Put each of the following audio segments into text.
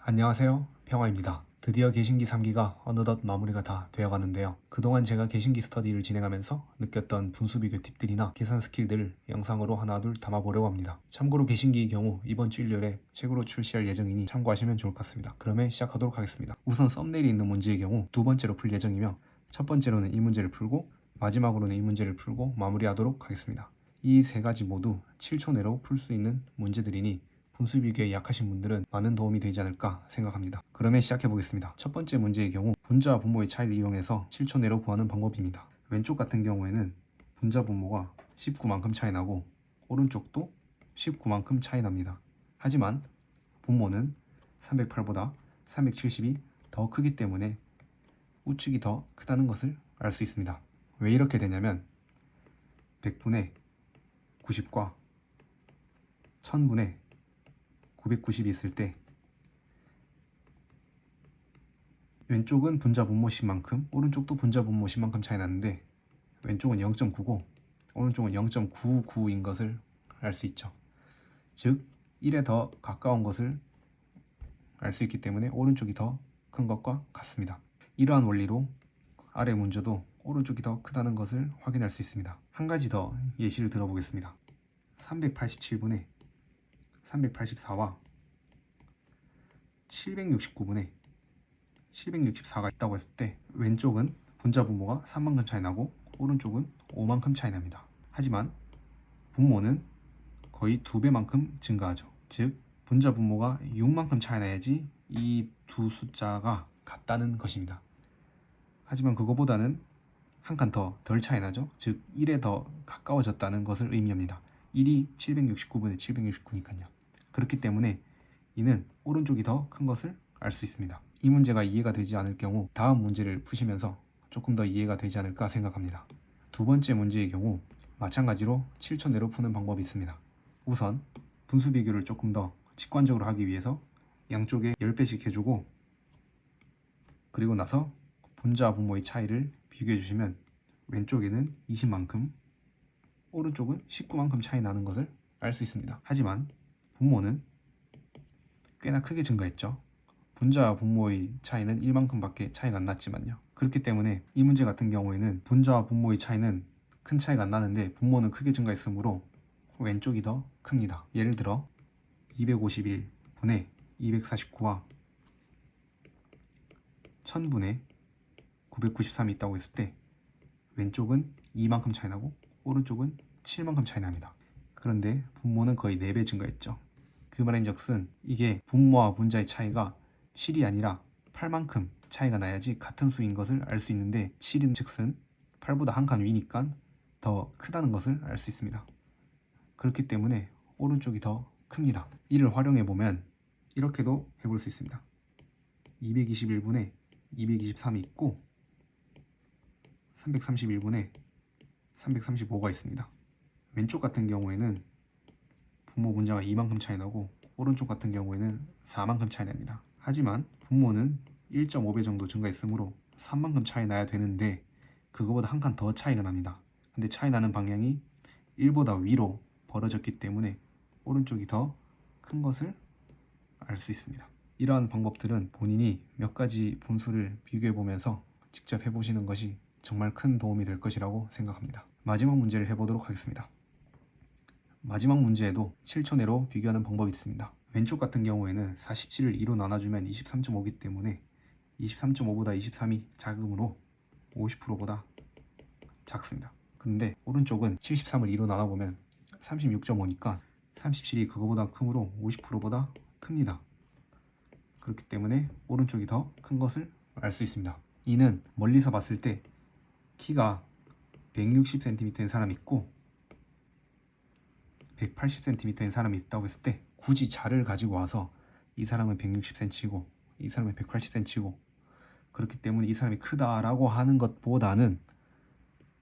안녕하세요. 평화입니다. 드디어 개신기 3기가 어느덧 마무리가 다 되어가는데요. 그동안 제가 개신기 스터디를 진행하면서 느꼈던 분수 비교 팁들이나 계산 스킬들을 영상으로 하나둘 담아보려고 합니다. 참고로 개신기의 경우 이번 주 일요일에 책으로 출시할 예정이니 참고하시면 좋을 것 같습니다. 그러면 시작하도록 하겠습니다. 우선 썸네일이 있는 문제의 경우 두 번째로 풀 예정이며 첫 번째로는 이 문제를 풀고 마지막으로는 이 문제를 풀고 마무리하도록 하겠습니다. 이 세 가지 모두 7초 내로 풀 수 있는 문제들이니 분수 비교에 약하신 분들은 많은 도움이 되지 않을까 생각합니다. 그러면 시작해 보겠습니다. 첫 번째 문제의 경우 분자와 분모의 차이를 이용해서 7초 내로 구하는 방법입니다. 왼쪽 같은 경우에는 분자 분모가 19만큼 차이 나고 오른쪽도 19만큼 차이 납니다. 하지만 분모는 308보다 370이 더 크기 때문에 우측이 더 크다는 것을 알 수 있습니다. 왜 이렇게 되냐면 100분의 90과 1000분의 990이 있을 때 왼쪽은 분자 분모 10만큼 오른쪽도 분자 분모 10만큼 차이 나는데 왼쪽은 0.9고 오른쪽은 0.99인 것을 알 수 있죠. 즉 1에 더 가까운 것을 알 수 있기 때문에 오른쪽이 더 큰 것과 같습니다. 이러한 원리로 아래 문제도 오른쪽이 더 크다는 것을 확인할 수 있습니다. 한 가지 더 예시를 들어보겠습니다. 387분의 384와 769분의 764가 있다고 했을 때 왼쪽은 분자 분모가 3만큼 차이 나고 오른쪽은 5만큼 차이 납니다. 하지만 분모는 거의 2배만큼 증가하죠. 즉 분자 분모가 6만큼 차이 나야지 이 두 숫자가 같다는 것입니다. 하지만 그거보다는 한 칸 더 덜 차이 나죠. 즉 1에 더 가까워졌다는 것을 의미합니다. 1이 769분의 769니까요. 그렇기 때문에 이는 오른쪽이 더 큰 것을 알 수 있습니다. 이 문제가 이해가 되지 않을 경우 다음 문제를 푸시면서 조금 더 이해가 되지 않을까 생각합니다. 두 번째 문제의 경우 마찬가지로 7초 내로 푸는 방법이 있습니다. 우선 분수 비교를 조금 더 직관적으로 하기 위해서 양쪽에 10배씩 해주고 그리고 나서 분자와 분모의 차이를 비교해 주시면 왼쪽에는 20만큼 오른쪽은 19만큼 차이 나는 것을 알 수 있습니다. 하지만 분모는 꽤나 크게 증가했죠. 분자와 분모의 차이는 1만큼 밖에 차이가 안 났지만요. 그렇기 때문에 이 문제 같은 경우에는 분자와 분모의 차이는 큰 차이가 안 나는데 분모는 크게 증가했으므로 왼쪽이 더 큽니다. 예를 들어 251분의 249와 1000분의 993이 있다고 했을 때 왼쪽은 2만큼 차이 나고 오른쪽은 7만큼 차이 납니다. 그런데 분모는 거의 4배 증가했죠. 그 말인즉슨 이게 분모와 분자의 차이가 7이 아니라 8만큼 차이가 나야지 같은 수인 것을 알 수 있는데 7인 즉슨 8보다 한 칸 위니까 더 크다는 것을 알 수 있습니다. 그렇기 때문에 오른쪽이 더 큽니다. 이를 활용해 보면 이렇게도 해볼 수 있습니다. 221분의 223이 있고 331분의 335가 있습니다. 왼쪽 같은 경우에는 분모 분자가 2만큼 차이 나고 오른쪽 같은 경우에는 4만큼 차이 납니다. 하지만 분모는 1.5배 정도 증가했으므로 3만큼 차이 나야 되는데 그거보다 한 칸 더 차이가 납니다. 근데 차이 나는 방향이 1보다 위로 벌어졌기 때문에 오른쪽이 더 큰 것을 알 수 있습니다. 이러한 방법들은 본인이 몇 가지 분수를 비교해 보면서 직접 해보시는 것이 정말 큰 도움이 될 것이라고 생각합니다. 마지막 문제를 해보도록 하겠습니다. 마지막 문제에도 7초 내로 비교하는 방법이 있습니다. 왼쪽 같은 경우에는 47을 2로 나눠주면 23.5이기 때문에 23.5보다 23이 작으므로 50%보다 작습니다. 근데 오른쪽은 73을 2로 나눠보면 36.5니까 37이 그거보다 크므로 50%보다 큽니다. 그렇기 때문에 오른쪽이 더 큰 것을 알 수 있습니다. 이는 멀리서 봤을 때 키가 160cm인 사람이 있고 180cm인 사람이 있다고 했을 때 굳이 자를 가지고 와서 이 사람은 160cm이고 이 사람은 180cm이고 그렇기 때문에 이 사람이 크다라고 하는 것보다는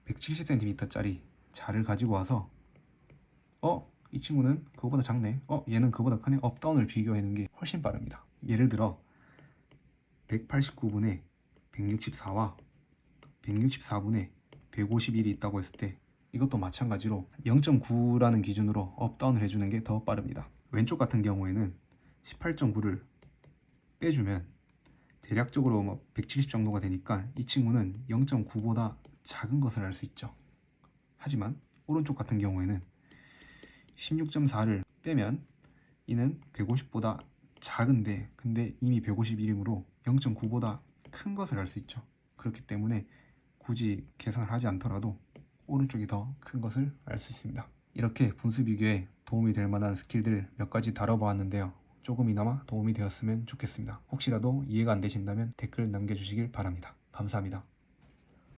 170cm짜리 자를 가지고 와서 이 친구는 그거보다 작네, 얘는 그거보다 크네, 업다운을 비교하는 게 훨씬 빠릅니다. 예를 들어 189분의 164와 164분의 151이 있다고 했을 때 이것도 마찬가지로 0.9라는 기준으로 업다운을 해주는 게 더 빠릅니다. 왼쪽 같은 경우에는 18.9를 빼주면 대략적으로 뭐 170 정도가 되니까 이 친구는 0.9보다 작은 것을 알 수 있죠. 하지만 오른쪽 같은 경우에는 16.4를 빼면 이는 150보다 작은데 근데 이미 151이므로 0.9보다 큰 것을 알 수 있죠. 그렇기 때문에 굳이 계산을 하지 않더라도 오른쪽이 더 큰 것을 알 수 있습니다. 이렇게 분수 비교에 도움이 될 만한 스킬들 몇 가지 다뤄보았는데요. 조금이나마 도움이 되었으면 좋겠습니다. 혹시라도 이해가 안 되신다면 댓글 남겨주시길 바랍니다. 감사합니다.